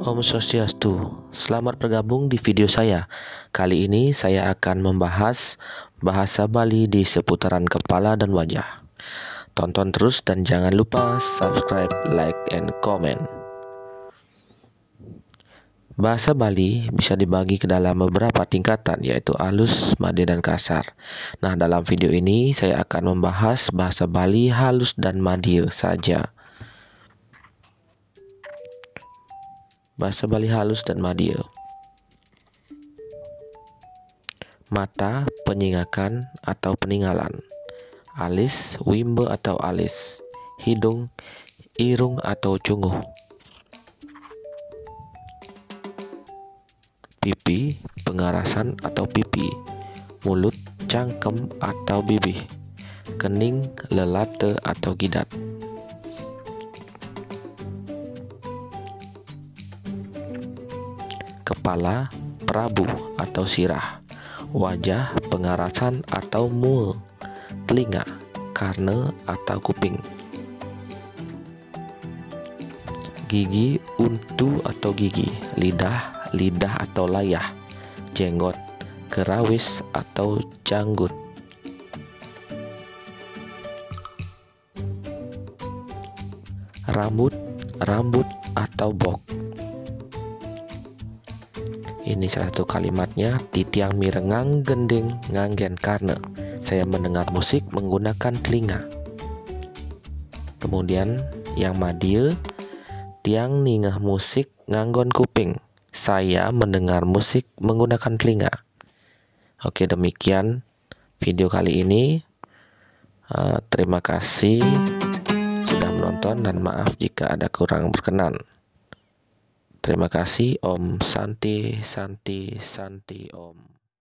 Om Swastiastu, selamat bergabung di video saya. Kali ini saya akan membahas bahasa Bali di seputaran kepala dan wajah. Tonton terus dan jangan lupa subscribe, like, and comment. Bahasa Bali bisa dibagi ke dalam beberapa tingkatan, yaitu halus, madya, dan kasar. Nah, dalam video ini saya akan membahas bahasa Bali halus dan madya saja. Bahasa Bali halus dan madya. Mata, penyingakan atau peninggalan. Alis, wimbe atau alis. Hidung, irung atau cunguh. Pipi, pengarasan atau pipi. Mulut, cangkem atau bibih. Kening, lelate atau gidat. Kepala, prabu atau sirah. Wajah, pengarasan atau mul. Telinga, karne atau kuping. Gigi, untu atau gigi. Lidah, lidah atau layah. Jenggot, kerawis atau janggut. Rambut, rambut atau bok. Ini salah satu kalimatnya, titiang mirengang gending nganggen karena saya mendengar musik menggunakan telinga. Kemudian yang madya, tiang ningeh musik nganggon kuping. Saya mendengar musik menggunakan telinga. Oke, demikian video kali ini. Terima kasih sudah menonton dan maaf jika ada kurang berkenan. Terima kasih. Om Santi Santi Santi Om.